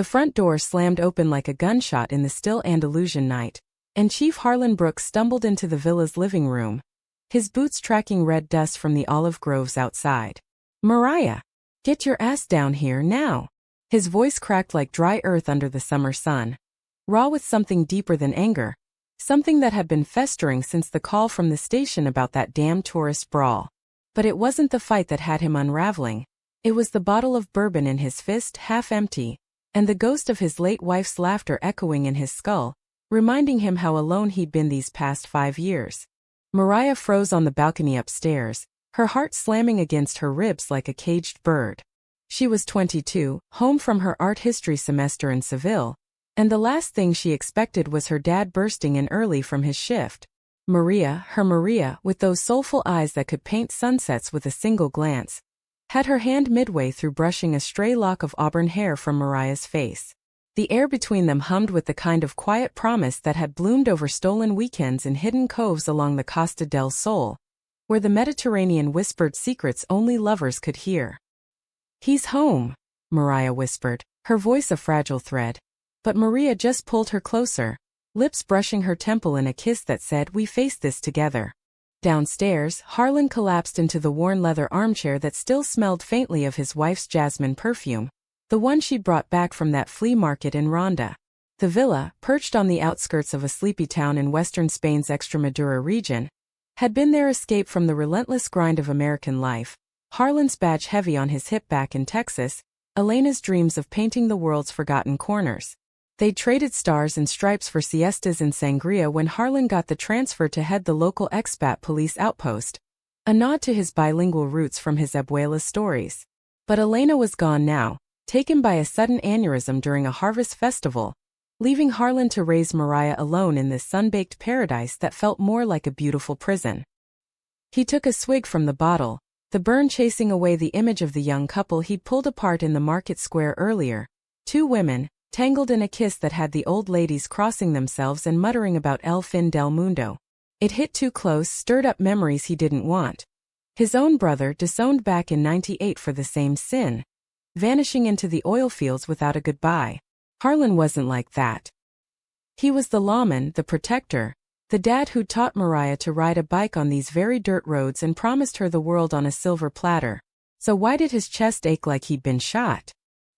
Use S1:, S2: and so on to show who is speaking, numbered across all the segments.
S1: The front door slammed open like a gunshot in the still Andalusian night, and Chief Harlan Brooks stumbled into the villa's living room, his boots tracking red dust from the olive groves outside. "Mariah, get your ass down here now." His voice cracked like dry earth under the summer sun, raw with something deeper than anger, something that had been festering since the call from the station about that damn tourist brawl. But it wasn't the fight that had him unraveling. It was the bottle of bourbon in his fist, half empty, and the ghost of his late wife's laughter echoing in his skull, reminding him how alone he'd been these past 5 years. Mariah froze on the balcony upstairs, her heart slamming against her ribs like a caged bird. She was 22, home from her art history semester in Seville, and the last thing she expected was her dad bursting in early from his shift. Maria, her Maria, with those soulful eyes that could paint sunsets with a single glance, had her hand midway through brushing a stray lock of auburn hair from Mariah's face. The air between them hummed with the kind of quiet promise that had bloomed over stolen weekends in hidden coves along the Costa del Sol, where the Mediterranean whispered secrets only lovers could hear. "He's home," Mariah whispered, her voice a fragile thread. But Maria just pulled her closer, lips brushing her temple in a kiss that said, "We face this together." Downstairs, Harlan collapsed into the worn leather armchair that still smelled faintly of his wife's jasmine perfume, the one she'd brought back from that flea market in Ronda. The villa, perched on the outskirts of a sleepy town in western Spain's Extremadura region, had been their escape from the relentless grind of American life, Harlan's badge heavy on his hip back in Texas, Elena's dreams of painting the world's forgotten corners. They'd traded stars and stripes for siestas and sangria when Harlan got the transfer to head the local expat police outpost, a nod to his bilingual roots from his abuela's stories. But Elena was gone now, taken by a sudden aneurysm during a harvest festival, leaving Harlan to raise Mariah alone in this sun-baked paradise that felt more like a beautiful prison. He took a swig from the bottle, the burn chasing away the image of the young couple he'd pulled apart in the market square earlier, 2 women, tangled in a kiss that had the old ladies crossing themselves and muttering about El Fin del Mundo. It hit too close, stirred up memories he didn't want. His own brother disowned back in '98 for the same sin, vanishing into the oil fields without a goodbye. Harlan wasn't like that. He was the lawman, the protector, the dad who taught Mariah to ride a bike on these very dirt roads and promised her the world on a silver platter. So why did his chest ache like he'd been shot?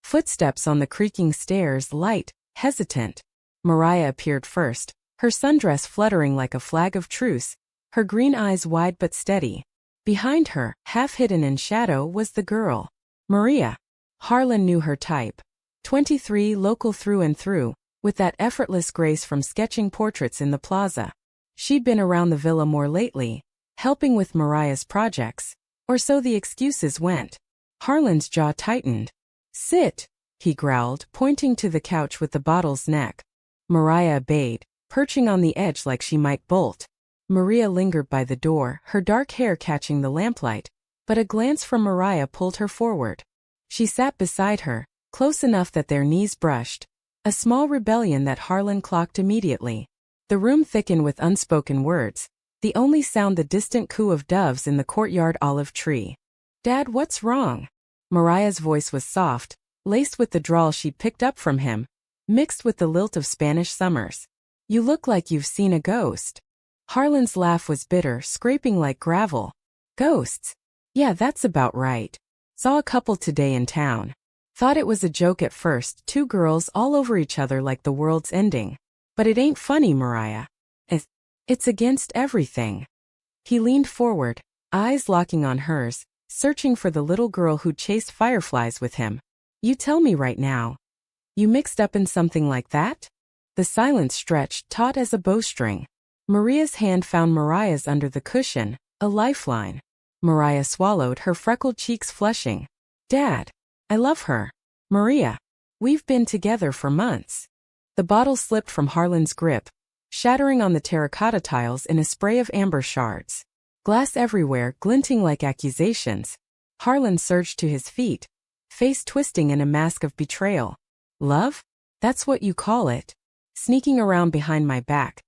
S1: Footsteps on the creaking stairs, light, hesitant. Mariah appeared first, her sundress fluttering like a flag of truce, her green eyes wide but steady. Behind her, half hidden in shadow, was the girl. Maria. Harlan knew her type. 23, local through and through, with that effortless grace from sketching portraits in the plaza. She'd been around the villa more lately, helping with Mariah's projects, or so the excuses went. Harlan's jaw tightened. "Sit," he growled, pointing to the couch with the bottle's neck. Mariah obeyed, perching on the edge like she might bolt. Maria lingered by the door, her dark hair catching the lamplight, but a glance from Mariah pulled her forward. She sat beside her, close enough that their knees brushed, a small rebellion that Harlan clocked immediately. The room thickened with unspoken words, the only sound the distant coo of doves in the courtyard olive tree. "Dad, what's wrong?" Mariah's voice was soft, laced with the drawl she'd picked up from him, mixed with the lilt of Spanish summers. "You look like you've seen a ghost." Harlan's laugh was bitter, scraping like gravel. "Ghosts? Yeah, that's about right. Saw a couple today in town. Thought it was a joke at first, 2 girls all over each other like the world's ending. But it ain't funny, Mariah. It's against everything." He leaned forward, eyes locking on hers, searching for the little girl who'd chased fireflies with him. "You tell me right now. You mixed up in something like that?" The silence stretched, taut as a bowstring. Maria's hand found Mariah's under the cushion, a lifeline. Mariah swallowed, her freckled cheeks flushing. "Dad, I love her. Maria. We've been together for months." The bottle slipped from Harlan's grip, shattering on the terracotta tiles in a spray of amber shards. Glass everywhere, glinting like accusations. Harlan surged to his feet, face twisting in a mask of betrayal. "Love? That's what you call it? Sneaking around behind my back,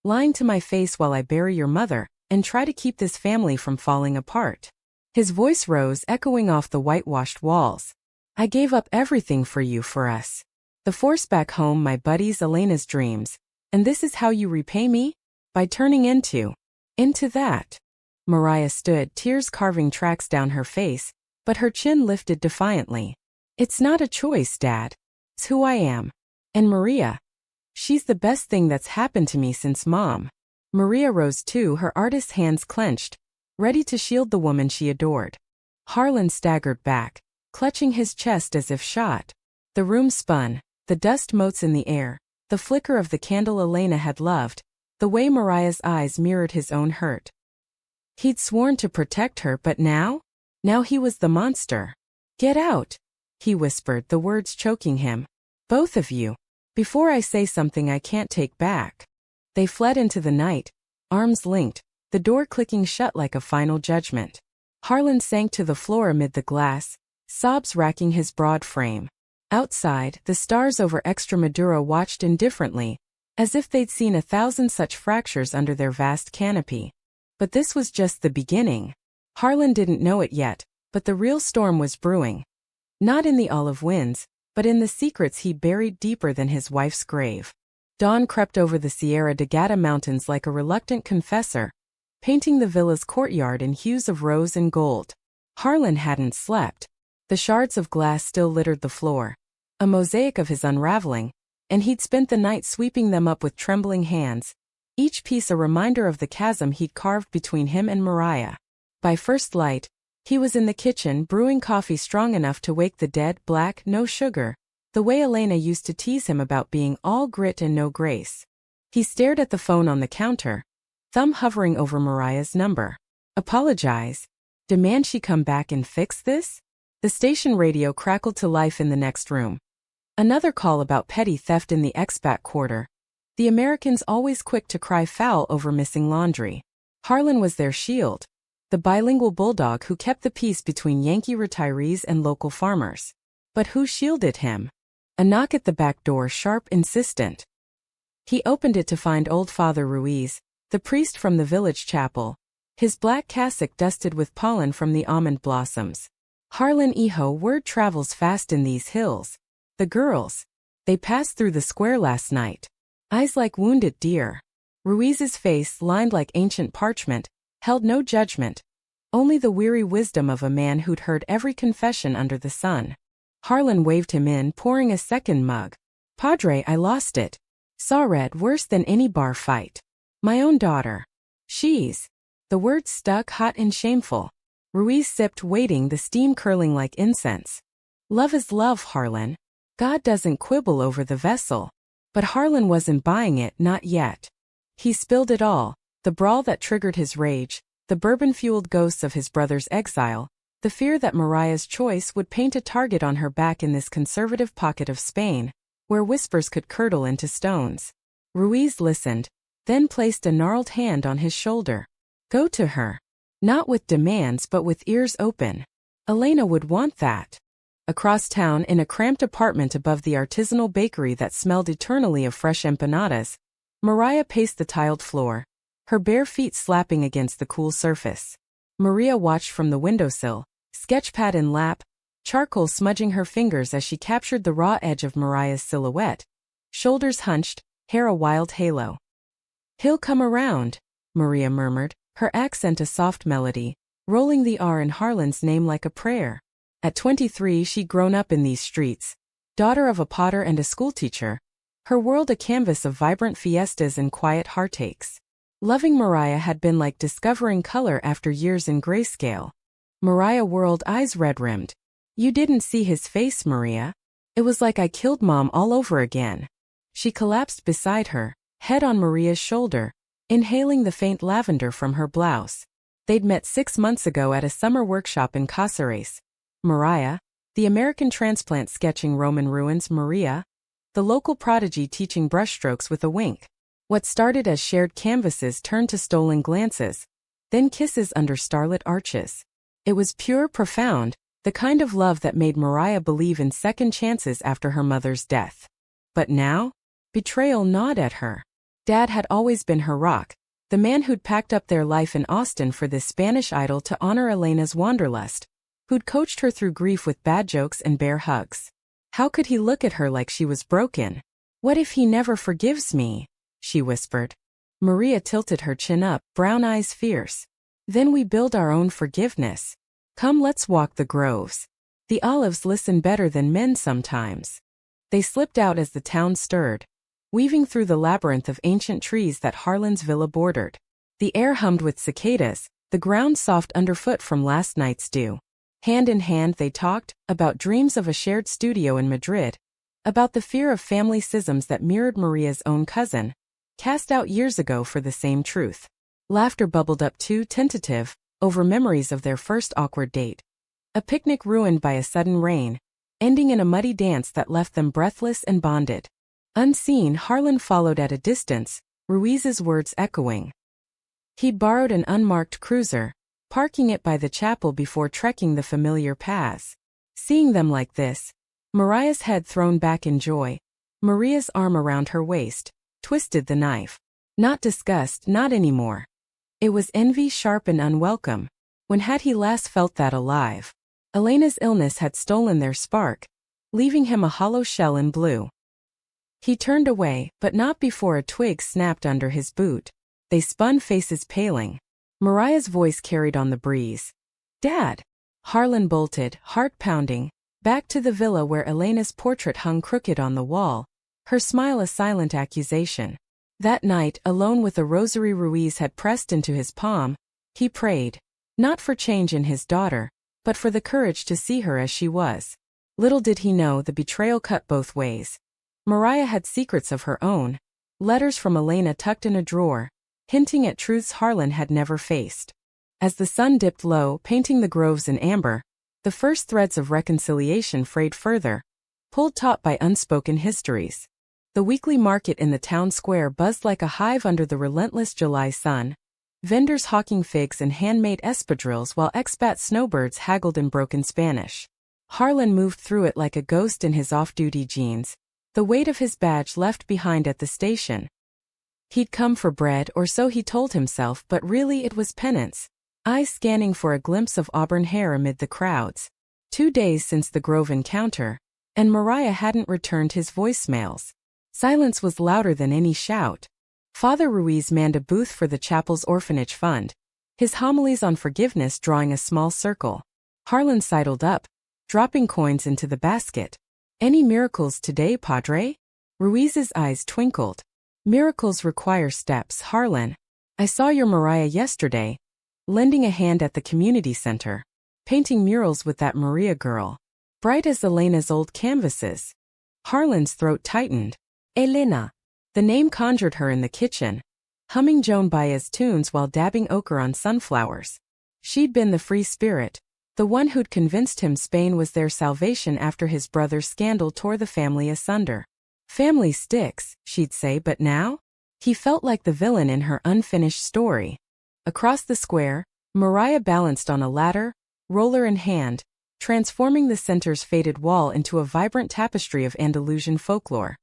S1: lying to my face while I bury your mother, and try to keep this family from falling apart." His voice rose, echoing off the whitewashed walls. "I gave up everything for you, for us. The force back home my buddy's Elena's dreams. And this is how you repay me? By turning into that. Mariah stood, tears carving tracks down her face, but her chin lifted defiantly. It's not a choice, Dad. It's who I am. And Maria. She's the best thing that's happened to me since Mom. Maria rose too, her artist's hands clenched, ready to shield the woman she adored. Harlan staggered back, clutching his chest as if shot. The room spun, the dust motes in the air, the flicker of the candle Elena had loved, the way Mariah's eyes mirrored his own hurt. He'd sworn to protect her, but now? Now he was the monster. Get out, he whispered, the words choking him. Both of you. Before I say something I can't take back. They fled into the night, arms linked, the door clicking shut like a final judgment. Harlan sank to the floor amid the glass, sobs racking his broad frame. Outside, the stars over Extremadura watched indifferently, as if they'd seen 1,000 such fractures under their vast canopy. But this was just the beginning. Harlan didn't know it yet, but the real storm was brewing. Not in the olive winds, but in the secrets he buried deeper than his wife's grave. Dawn crept over the Sierra de Gata mountains like a reluctant confessor, painting the villa's courtyard in hues of rose and gold. Harlan hadn't slept. The shards of glass still littered the floor, a mosaic of his unraveling, and he'd spent the night sweeping them up with trembling hands, each piece a reminder of the chasm he'd carved between him and Mariah. By first light, he was in the kitchen brewing coffee strong enough to wake the dead, black, no sugar, the way Elena used to tease him about being all grit and no grace. He stared at the phone on the counter, thumb hovering over Mariah's number. Apologize? Demand she come back and fix this? The station radio crackled to life in the next room. Another call about petty theft in the expat quarter. The Americans always quick to cry foul over missing laundry. Harlan was their shield, the bilingual bulldog who kept the peace between Yankee retirees and local farmers. But who shielded him? A knock at the back door, sharp, insistent. He opened it to find old Father Ruiz, the priest from the village chapel, his black cassock dusted with pollen from the almond blossoms. Harlan, hijo, word travels fast in these hills. The girls. They passed through the square last night. Eyes like wounded deer. Ruiz's face, lined like ancient parchment, held no judgment, only the weary wisdom of a man who'd heard every confession under the sun. Harlan waved him in, pouring a second mug. Padre, I lost it. Saw red, worse than any bar fight. My own daughter. She's. The words stuck, hot and shameful. Ruiz sipped, waiting, the steam curling like incense. Love is love, Harlan. God doesn't quibble over the vessel. But Harlan wasn't buying it, not yet. He spilled it all, the brawl that triggered his rage, the bourbon-fueled ghosts of his brother's exile, the fear that Mariah's choice would paint a target on her back in this conservative pocket of Spain, where whispers could curdle into stones. Ruiz listened, then placed a gnarled hand on his shoulder. Go to her. Not with demands but with ears open. Elena would want that. Across town, in a cramped apartment above the artisanal bakery that smelled eternally of fresh empanadas, Mariah paced the tiled floor, her bare feet slapping against the cool surface. Maria watched from the windowsill, sketchpad in lap, charcoal smudging her fingers as she captured the raw edge of Mariah's silhouette, shoulders hunched, hair a wild halo. He'll come around, Maria murmured, her accent a soft melody, rolling the R in Harlan's name like a prayer. At 23 she'd grown up in these streets, daughter of a potter and a schoolteacher, her world a canvas of vibrant fiestas and quiet heartaches. Loving Mariah had been like discovering color after years in grayscale. Mariah whirled, eyes red-rimmed. You didn't see his face, Maria. It was like I killed Mom all over again. She collapsed beside her, head on Maria's shoulder, inhaling the faint lavender from her blouse. They'd met 6 months ago at a summer workshop in Cáceres. Mariah, the American transplant sketching Roman ruins, Maria, the local prodigy teaching brushstrokes with a wink. What started as shared canvases turned to stolen glances, then kisses under starlit arches. It was pure, profound, the kind of love that made Mariah believe in second chances after her mother's death. But now? Betrayal gnawed at her. Dad had always been her rock, the man who'd packed up their life in Austin for this Spanish idol to honor Elena's wanderlust, who'd coached her through grief with bad jokes and bear hugs. How could he look at her like she was broken? What if he never forgives me? She whispered. Maria tilted her chin up, brown eyes fierce. Then we build our own forgiveness. Come, let's walk the groves. The olives listen better than men sometimes. They slipped out as the town stirred, weaving through the labyrinth of ancient trees that Harlan's villa bordered. The air hummed with cicadas, the ground soft underfoot from last night's dew. Hand in hand they talked, about dreams of a shared studio in Madrid, about the fear of family schisms that mirrored Maria's own cousin, cast out years ago for the same truth. Laughter bubbled up too, tentative, over memories of their first awkward date. A picnic ruined by a sudden rain, ending in a muddy dance that left them breathless and bonded. Unseen, Harlan followed at a distance, Ruiz's words echoing. He'd borrowed an unmarked cruiser, parking it by the chapel before trekking the familiar paths. Seeing them like this, Maria's head thrown back in joy, Maria's arm around her waist, twisted the knife. Not disgust, not anymore. It was envy, sharp and unwelcome. When had he last felt that alive? Elena's illness had stolen their spark, leaving him a hollow shell in blue. He turned away, but not before a twig snapped under his boot. They spun, faces paling. Maria's voice carried on the breeze. Dad! Harlan bolted, heart pounding, back to the villa where Elena's portrait hung crooked on the wall, her smile a silent accusation. That night, alone with a rosary Ruiz had pressed into his palm, he prayed, not for change in his daughter, but for the courage to see her as she was. Little did he know the betrayal cut both ways. Maria had secrets of her own, letters from Elena tucked in a drawer, hinting at truths Harlan had never faced. As the sun dipped low, painting the groves in amber, the first threads of reconciliation frayed further, pulled taut by unspoken histories. The weekly market in the town square buzzed like a hive under the relentless July sun, vendors hawking figs and handmade espadrilles while expat snowbirds haggled in broken Spanish. Harlan moved through it like a ghost in his off-duty jeans, the weight of his badge left behind at the station. He'd come for bread, or so he told himself, but really it was penance, eyes scanning for a glimpse of auburn hair amid the crowds. 2 days since the Grove encounter, and Maria hadn't returned his voicemails. Silence was louder than any shout. Father Ruiz manned a booth for the chapel's orphanage fund, his homilies on forgiveness drawing a small circle. Harlan sidled up, dropping coins into the basket. Any miracles today, Padre? Ruiz's eyes twinkled. Miracles require steps, Harlan. I saw your Maria yesterday, lending a hand at the community center, painting murals with that Maria girl. Bright as Elena's old canvases. Harlan's throat tightened. Elena. The name conjured her in the kitchen, humming Joan Baez's tunes while dabbing ochre on sunflowers. She'd been the free spirit, the one who'd convinced him Spain was their salvation after his brother's scandal tore the family asunder. Family sticks, she'd say, but now? He felt like the villain in her unfinished story. Across the square, Maria balanced on a ladder, roller in hand, transforming the center's faded wall into a vibrant tapestry of Andalusian folklore.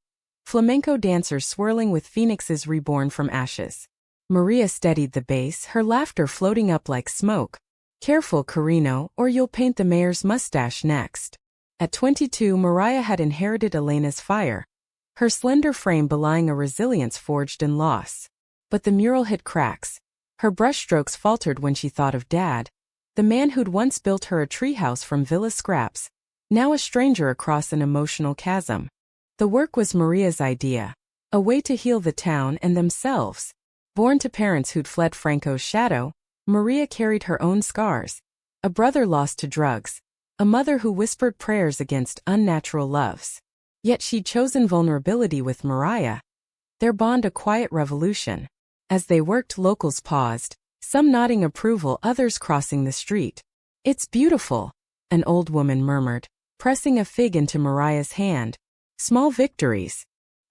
S1: Flamenco dancers swirling with phoenixes reborn from ashes. Maria steadied the bass, her laughter floating up like smoke. Careful, Carino, or you'll paint the mayor's mustache next. At 22, Maria had inherited Elena's fire, her slender frame belying a resilience forged in loss. But the mural hid cracks. Her brushstrokes faltered when she thought of Dad, the man who'd once built her a treehouse from villa scraps, now a stranger across an emotional chasm. The work was Maria's idea, a way to heal the town and themselves. Born to parents who'd fled Franco's shadow, Maria carried her own scars. A brother lost to drugs, a mother who whispered prayers against unnatural loves. Yet she'd chosen vulnerability with Maria. Their bond a quiet revolution. As they worked, locals paused, some nodding approval, others crossing the street. It's beautiful, an old woman murmured, pressing a fig into Maria's hand. Small victories.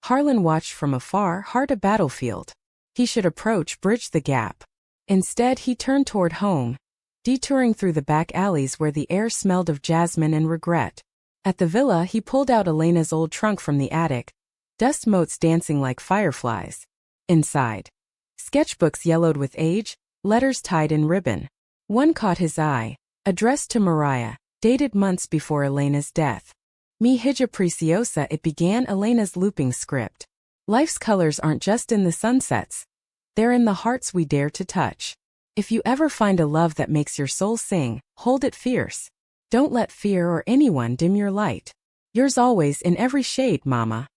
S1: Harlan watched from afar, heart a battlefield. He should approach, bridge the gap. Instead, he turned toward home, detouring through the back alleys where the air smelled of jasmine and regret. At the villa, he pulled out Elena's old trunk from the attic, dust motes dancing like fireflies. Inside, sketchbooks yellowed with age, letters tied in ribbon. One caught his eye, addressed to Maria, dated months before Elena's death. Mi hija preciosa, it began Elena's looping script. Life's colors aren't just in the sunsets. They're in the hearts we dare to touch. If you ever find a love that makes your soul sing, hold it fierce. Don't let fear or anyone dim your light. Yours always in every shade, Mama.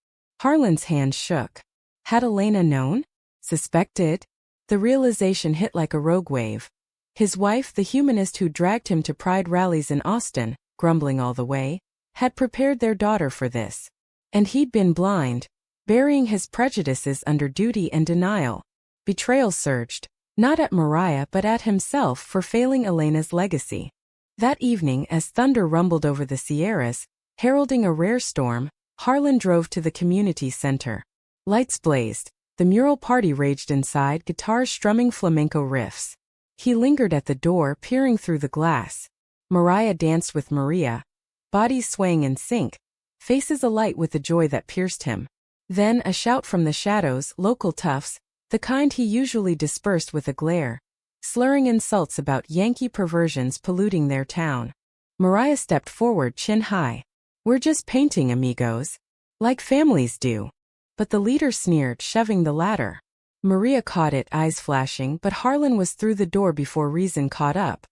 S1: Harlan's hand shook. Had Elena known? Suspected? The realization hit like a rogue wave. His wife, the humanist who dragged him to pride rallies in Austin, grumbling all the way, had prepared their daughter for this. And he'd been blind, burying his prejudices under duty and denial. Betrayal surged, not at Mariah but at himself for failing Elena's legacy. That evening, as thunder rumbled over the Sierras, heralding a rare storm, Harlan drove to the community center. Lights blazed. The mural party raged inside, guitars strumming flamenco riffs. He lingered at the door, peering through the glass. Mariah danced with Maria, bodies swaying in sync, faces alight with the joy that pierced him. Then a shout from the shadows, local toughs, the kind he usually dispersed with a glare, slurring insults about Yankee perversions polluting their town. Mariah stepped forward, chin high. We're just painting, amigos. Like families do. But the leader sneered, shoving the ladder. Maria caught it, eyes flashing, but Harlan was through the door before reason caught up.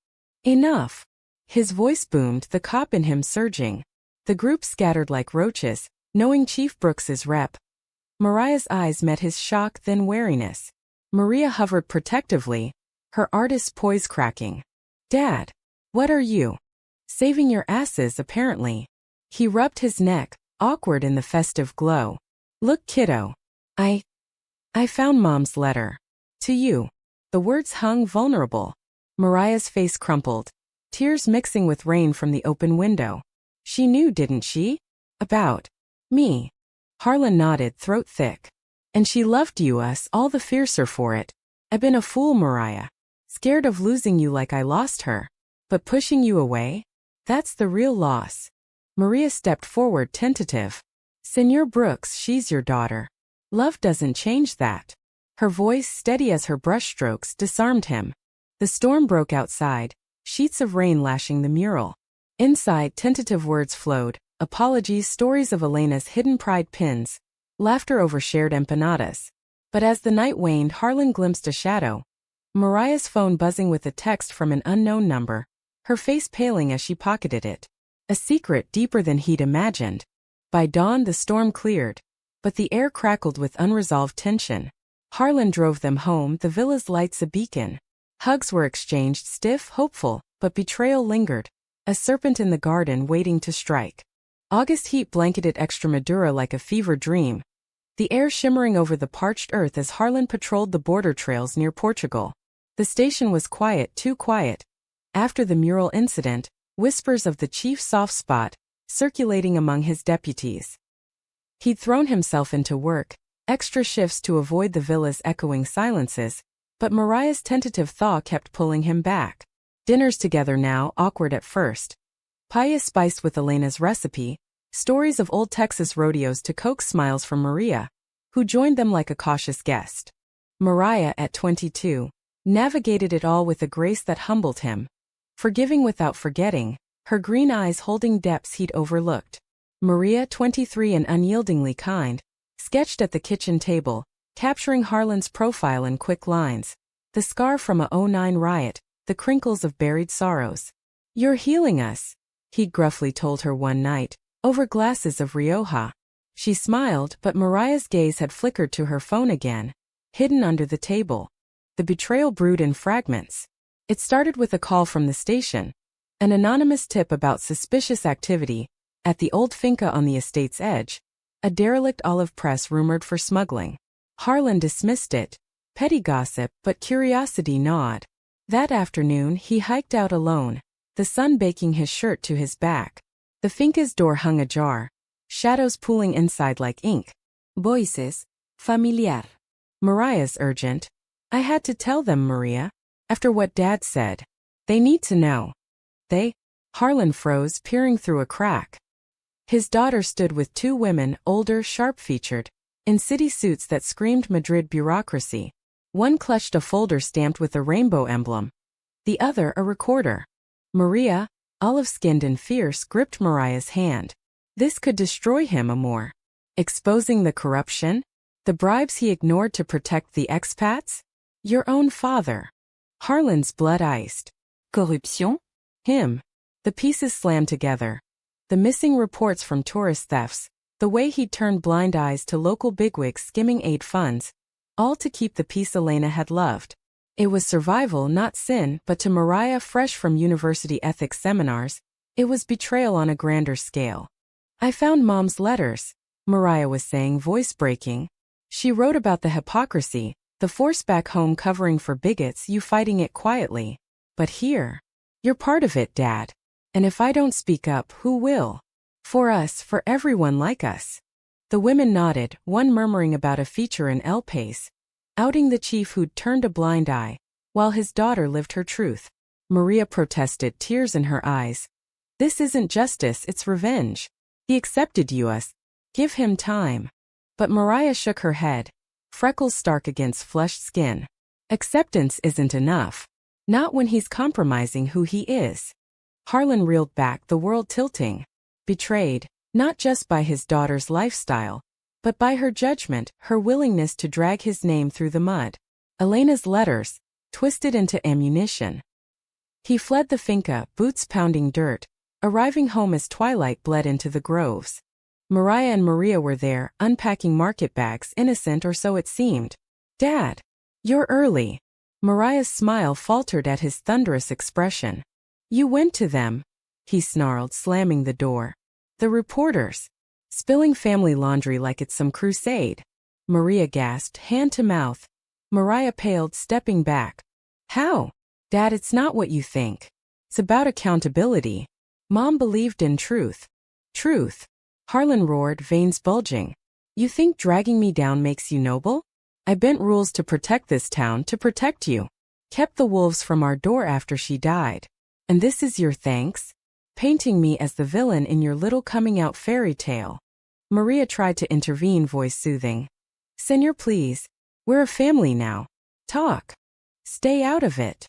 S1: Enough! His voice boomed, the cop in him surging. The group scattered like roaches, knowing Chief Brooks's rep. Mariah's eyes met his shock, then wariness. Maria hovered protectively, her artist's poise cracking. Dad! What are you? Saving your asses, apparently. He rubbed his neck, awkward in the festive glow. Look, kiddo. I found Mom's letter. To you. The words hung vulnerable. Mariah's face crumpled, tears mixing with rain from the open window. She knew, didn't she? About me. Harlan nodded, throat thick. And she loved you, us all the fiercer for it. I've been a fool, Mariah. Scared of losing you like I lost her. But pushing you away? That's the real loss. Maria stepped forward, tentative. Senor Brooks, she's your daughter. Love doesn't change that. Her voice, steady as her brushstrokes, disarmed him. The storm broke outside, sheets of rain lashing the mural. Inside, tentative words flowed, apologies, stories of Elena's hidden pride pins, laughter over shared empanadas. But as the night waned, Harlan glimpsed a shadow. Mariah's phone buzzing with a text from an unknown number, her face paling as she pocketed it. A secret deeper than he'd imagined. By dawn the storm cleared, but the air crackled with unresolved tension. Harlan drove them home, the villa's lights a beacon. Hugs were exchanged, stiff, hopeful, but betrayal lingered, a serpent in the garden waiting to strike. August heat blanketed Extremadura like a fever dream, the air shimmering over the parched earth as Harlan patrolled the border trails near Portugal. The station was quiet, too quiet. After the mural incident, whispers of the chief's soft spot, circulating among his deputies. He'd thrown himself into work, extra shifts to avoid the villa's echoing silences, but Mariah's tentative thaw kept pulling him back. Dinners together now, awkward at first. Paella spiced with Elena's recipe, stories of old Texas rodeos to coax smiles from Maria, who joined them like a cautious guest. Mariah, at 22, navigated it all with a grace that humbled him. Forgiving without forgetting, her green eyes holding depths he'd overlooked. Maria, 23 and unyieldingly kind, sketched at the kitchen table, capturing Harlan's profile in quick lines. The scar from a '09 riot, the crinkles of buried sorrows. You're healing us, he'd gruffly told her one night, over glasses of Rioja. She smiled, but Mariah's gaze had flickered to her phone again, hidden under the table. The betrayal brewed in fragments. It started with a call from the station, an anonymous tip about suspicious activity at the old finca on the estate's edge, a derelict olive press rumored for smuggling. Harlan dismissed it, petty gossip, but curiosity gnawed. That afternoon he hiked out alone, the sun baking his shirt to his back. The finca's door hung ajar, shadows pooling inside like ink. Voices, familiar. Mariah's urgent. I had to tell them, Maria, after what Dad said. They need to know. They? Harlan froze, peering through a crack. His daughter stood with two women, older, sharp-featured, in city suits that screamed Madrid bureaucracy. One clutched a folder stamped with a rainbow emblem. The other a recorder. Maria, olive-skinned and fierce, gripped Mariah's hand. This could destroy him more. Exposing the corruption? The bribes he ignored to protect the expats? Your own father. Harlan's blood iced. Corruption? Him. The pieces slammed together. The missing reports from tourist thefts, the way he'd turned blind eyes to local bigwigs skimming aid funds, all to keep the peace Elena had loved. It was survival, not sin, but to Mariah, fresh from university ethics seminars, it was betrayal on a grander scale. I found Mom's letters, Mariah was saying, voice breaking. She wrote about the hypocrisy, the force back home covering for bigots, you fighting it quietly. But here, you're part of it, Dad. And if I don't speak up, who will? For us, for everyone like us. The women nodded, one murmuring about a feature in El País, outing the chief who'd turned a blind eye, while his daughter lived her truth. Maria protested, tears in her eyes. This isn't justice, it's revenge. He accepted us. Give him time. But Mariah shook her head, freckles stark against flushed skin. Acceptance isn't enough. Not when he's compromising who he is. Harlan reeled back, the world tilting. Betrayed, not just by his daughter's lifestyle, but by her judgment, her willingness to drag his name through the mud. Elena's letters, twisted into ammunition. He fled the finca, boots pounding dirt, arriving home as twilight bled into the groves. Mariah and Maria were there, unpacking market bags, innocent or so it seemed. Dad, you're early. Mariah's smile faltered at his thunderous expression. You went to them, he snarled, slamming the door. The reporters. Spilling family laundry like it's some crusade. Maria gasped, hand to mouth. Mariah paled, stepping back. How? Dad, it's not what you think. It's about accountability. Mom believed in truth. Truth. Harlan roared, veins bulging. You think dragging me down makes you noble? I bent rules to protect this town, to protect you. Kept the wolves from our door after she died. And this is your thanks? Painting me as the villain in your little coming-out fairy tale. Maria tried to intervene, voice soothing. Senor, please. We're a family now. Talk. Stay out of it.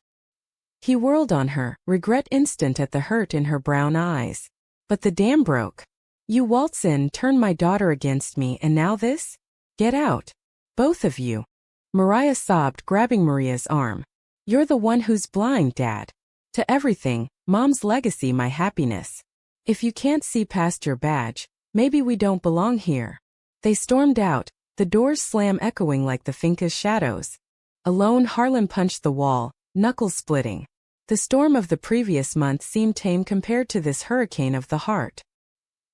S1: He whirled on her, regret instant at the hurt in her brown eyes. But the dam broke. You waltz in, turn my daughter against me, and now this? Get out. Both of you. Mariah sobbed, grabbing Maria's arm. You're the one who's blind, Dad. To everything, Mom's legacy, my happiness. If you can't see past your badge, maybe we don't belong here. They stormed out, the doors slam echoing like the finca's shadows. Alone, Harlan punched the wall, knuckles splitting. The storm of the previous month seemed tame compared to this hurricane of the heart.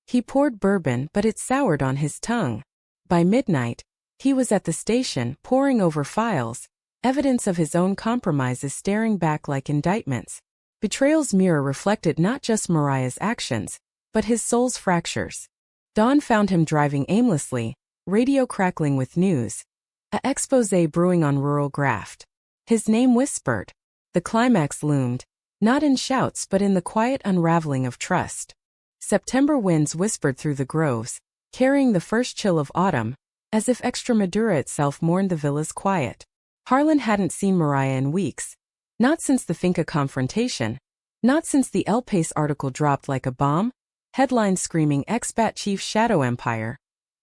S1: He poured bourbon, but it soured on his tongue. By midnight, he was at the station, poring over files, evidence of his own compromises staring back like indictments. Betrayal's mirror reflected not just Mariah's actions, but his soul's fractures. Dawn found him driving aimlessly, radio crackling with news. A exposé brewing on rural graft. His name whispered. The climax loomed, not in shouts but in the quiet unraveling of trust. September winds whispered through the groves, carrying the first chill of autumn, as if Extremadura itself mourned the villa's quiet. Harlan hadn't seen Mariah in weeks. Not since the finca confrontation. Not since the El País article dropped like a bomb. Headlines screaming expat chief shadow empire.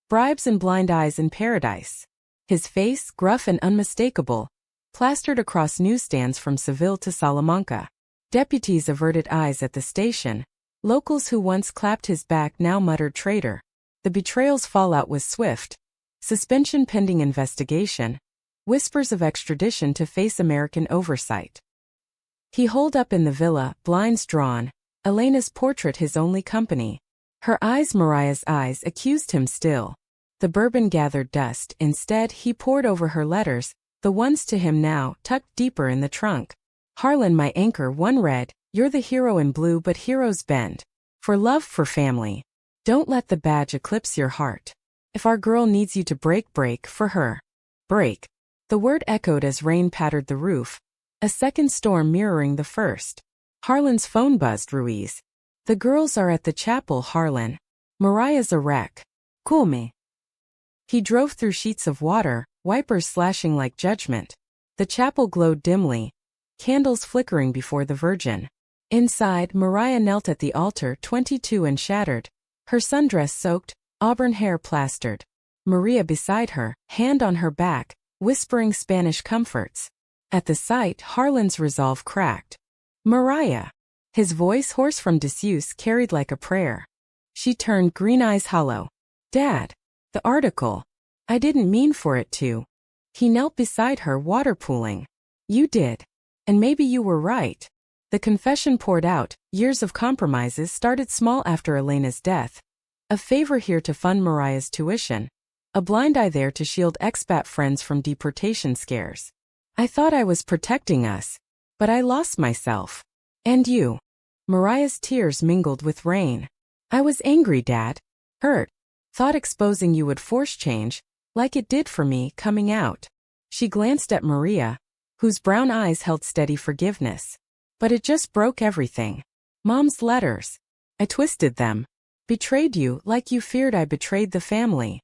S1: Bribes and blind eyes in paradise. His face, gruff and unmistakable, plastered across newsstands from Seville to Salamanca. Deputies averted eyes at the station. Locals who once clapped his back now muttered traitor. The betrayal's fallout was swift. Suspension pending investigation. Whispers of extradition to face American oversight. He holed up in the villa, blinds drawn, Elena's portrait his only company. Her eyes, Mariah's eyes, accused him still. The bourbon gathered dust, instead he poured over her letters, the ones to him now, tucked deeper in the trunk. Harlan, my anchor, one read, you're the hero in blue but heroes bend. For love, for family. Don't let the badge eclipse your heart. If our girl needs you to break, break for her. Break. The word echoed as rain pattered the roof. A second storm mirroring the first. Harlan's phone buzzed. Ruiz. The girls are at the chapel, Harlan. Mariah's a wreck. Cool me. He drove through sheets of water, wipers slashing like judgment. The chapel glowed dimly, candles flickering before the Virgin. Inside, Mariah knelt at the altar, 22 and shattered. Her sundress soaked, auburn hair plastered. Maria beside her, hand on her back, whispering Spanish comforts. At the sight, Harlan's resolve cracked. Mariah! His voice, hoarse from disuse, carried like a prayer. She turned, green eyes hollow. Dad! The article. I didn't mean for it to. He knelt beside her, water pooling. You did. And maybe you were right. The confession poured out. Years of compromises started small after Elena's death. A favor here to fund Mariah's tuition. A blind eye there to shield expat friends from deportation scares. I thought I was protecting us. But I lost myself. And you. Mariah's tears mingled with rain. I was angry, Dad. Hurt. Thought exposing you would force change, like it did for me coming out. She glanced at Maria, whose brown eyes held steady forgiveness. But it just broke everything. Mom's letters. I twisted them. Betrayed you like you feared I betrayed the family.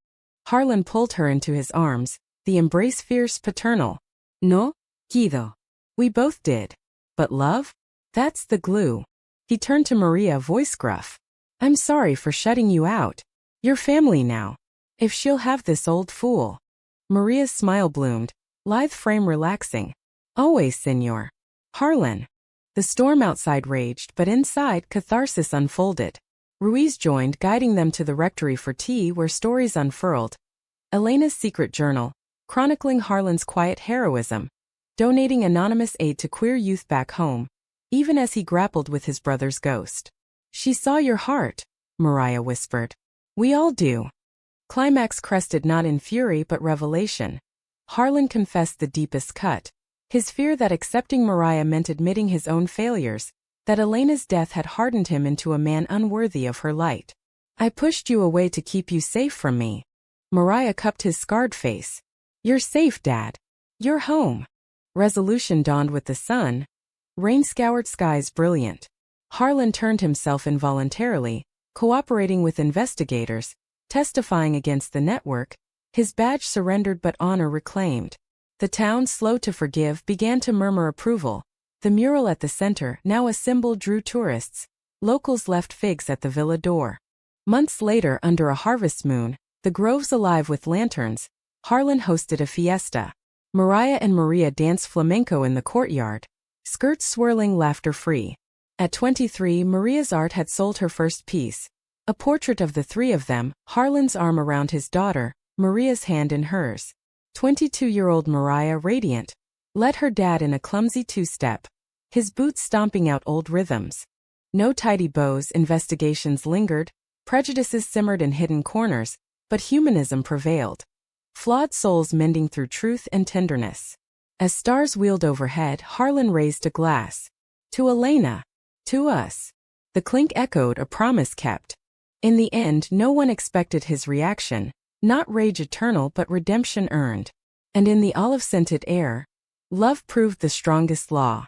S1: Harlan pulled her into his arms, the embrace fierce, paternal. No, quiero. We both did. But love? That's the glue. He turned to Maria, voice gruff. I'm sorry for shutting you out. You're family now. If she'll have this old fool. Maria's smile bloomed, lithe frame relaxing. Always, senor. Harlan. The storm outside raged, but inside, catharsis unfolded. Ruiz joined, guiding them to the rectory for tea where stories unfurled. Elena's secret journal, chronicling Harlan's quiet heroism, donating anonymous aid to queer youth back home, even as he grappled with his brother's ghost. She saw your heart, Mariah whispered. We all do. Climax crested not in fury but revelation. Harlan confessed the deepest cut. His fear that accepting Mariah meant admitting his own failures, that Elena's death had hardened him into a man unworthy of her light. I pushed you away to keep you safe from me. Mariah cupped his scarred face. You're safe, Dad. You're home. Resolution dawned with the sun. Rain-scoured skies brilliant. Harlan turned himself involuntarily, cooperating with investigators, testifying against the network, his badge surrendered but honor reclaimed. The town, slow to forgive, began to murmur approval. The mural at the center, now a symbol, drew tourists. Locals left figs at the villa door. Months later, under a harvest moon, the groves alive with lanterns, Harlan hosted a fiesta. Mariah and Maria danced flamenco in the courtyard, skirts swirling, laughter free. At 23, Maria's art had sold her first piece. A portrait of the three of them, Harlan's arm around his daughter, Maria's hand in hers. 22-year-old Mariah, radiant, led her dad in a clumsy two-step, his boots stomping out old rhythms. No tidy bows, investigations lingered, prejudices simmered in hidden corners, but humanism prevailed. Flawed souls mending through truth and tenderness. As stars wheeled overhead, Harlan raised a glass. To Elena. To us. The clink echoed, a promise kept. In the end, no one expected his reaction, not rage eternal but redemption earned. And in the olive-scented air, love proved the strongest law.